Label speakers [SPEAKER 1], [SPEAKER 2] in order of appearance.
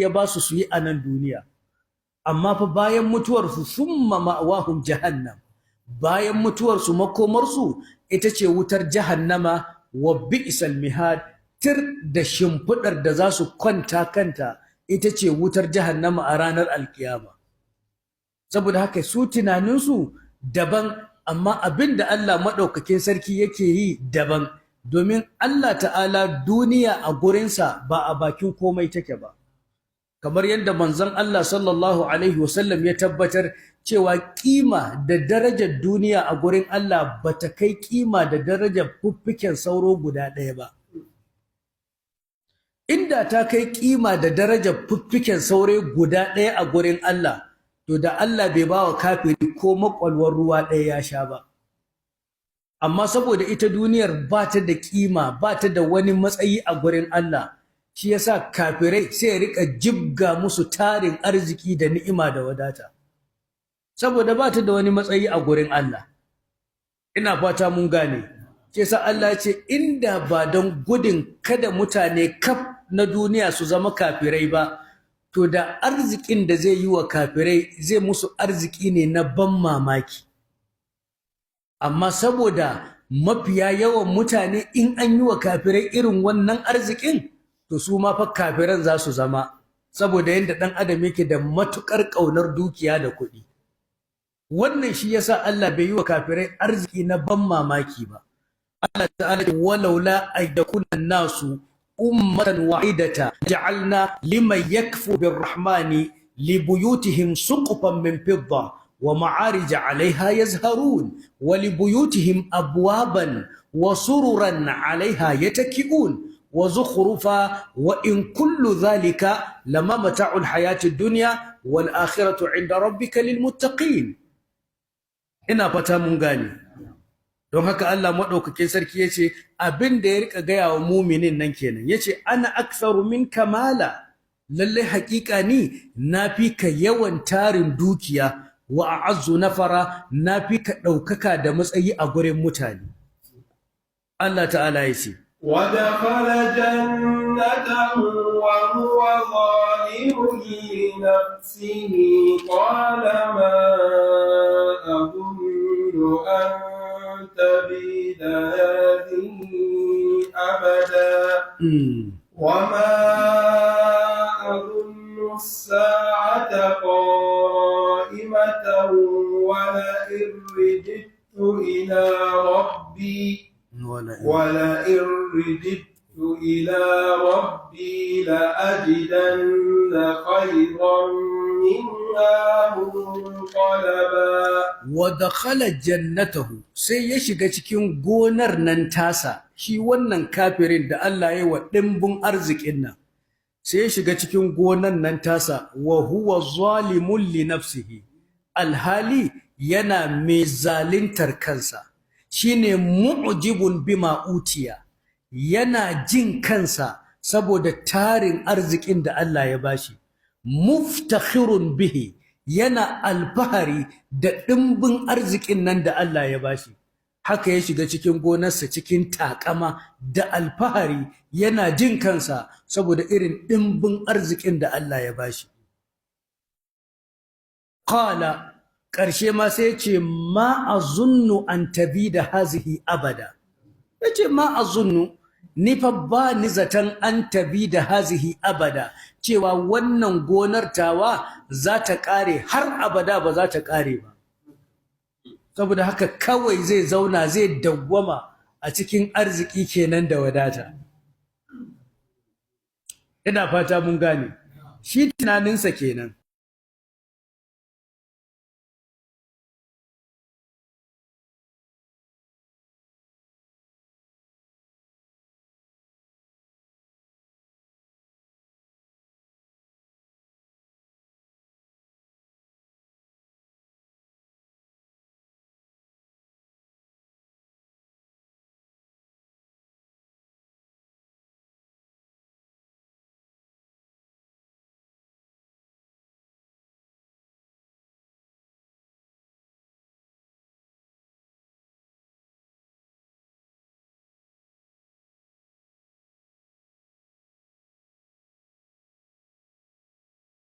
[SPEAKER 1] ya ba su yi a nan duniya, amma fa bayan mutuwarsu summa ma'wahum jahannam, bayan mutuwarsu makomarsu ita ce wutar jahannama, wa bi'sal mihad, tir da shimfiɗar da za su kwanta kanta ita ce wutar jahannama a ranar alkiyama. Saboda haka su tunaninsu daban, amma abin da Allah maɗaukakin sarki yake yi daban, domin Allah ta'ala duniya a gurinsa ba a bakin komai take ba. Kamar yadda manzon Allah sallallahu alaihi wasallam ya tabbatar cewa kima da darajar duniya a gurin Allah ba ta kai kima da darajar fuffiken sauro guda ɗaya ba. Inda ta kai kima da darajar fuffiken sauro guda ɗaya a gurin Allah, to da Allah bai ba wa kafiri ko makwalwar ruwa ɗaya ya sha ba. Amma saboda ita duniyar ba ta da kima, ba ta da wani matsayi a gurin Allah, shi yasa kafirai sai ya rika jibga musu tarin arziki da ni'ima da wadata, saboda ba ta da wani matsayi a gurin Allah. Ina fata mun gane. Shi yasa Allah ya ce inda ba don gudun kada mutane kaf na duniya su zama kafirai ba, to da arzikin da zai yi wa kafirai zai musu arziki ne na ban mamaki. Amma saboda mafiya yawan mutane in an yi wa kafirai irin wannan arzikin, to su ma fa kafiran za su zama, saboda yadda ɗan adam yake da matuƙar ƙaunar dukiya da kuɗi. Wannan shi yasa Allah bai yi wa kafirai arziki na ban mamaki ba. Allah ta'ala ce walaula ayyakuna nasu ummatan wahidata ja'alna liman yakfu birrahmani libuyutihim suqufan min fidda wa ma'arij 'alayha yazharun wa libuyutihim abwaban wa sururan 'alayha yataki'un wa zukhrufa wa in kullu dhalika lama mata'ul hayatid dunya wal akhiratu 'inda rabbika lil muttaqin. Ina fata mun gane. Don haka Allah maɗaukakin sarki ya ce abin da ya rika gaya wa muminin nan kenan, ya ce ana aksaru min kamala, lallai haƙiƙa ni na fi ka yawan tarin dukiya, wa a'azzu nafara, na fi ka ɗaukaka da matsayi a gurin mutane. Allah ta'ala ya ce
[SPEAKER 2] ودخل جنته وهو ظالم لنفسه قال ما أظن أن تبيد هذه أبدا وما أظن الساعة قائمة ولئن رددت إلى ربي لأجدن خيرا منها منقلبا.
[SPEAKER 1] ودخل جنته sai ya shiga cikin gonar nan tasa, shi wannan kafirin da Allah ya yi wa ɗimbin arzikin nan, sai ya shiga cikin gonar nan tasa wa huwa zalimun li nafsihi, alhali yana mai zalintar kansa, shine mu'jibun bima utiya, yana jin kansa saboda tarin arzikin da Allah ya bashi, muftakhirun bihi, yana alfahari da ɗimbin arzikin nan da Allah ya bashi. Haka ya shiga cikin gonarsa cikin takama da alfahari, yana jin kansa saboda irin ɗimbin arzikin da Allah ya bashi. Qala, ƙarshe ma sai ce ma azunnu an tabida hazihi abada. Yace ma azunnu, ni fa ba ni zaton an tabida hazihi abada, cewa wannan gonar tawa za ta ƙare har abada, ba za ta ƙare ba. Saboda haka kawai zai zauna zai dawwama a cikin arziki kenan da wadata. Ina fata mun gane. Shi tunaninsa kenan.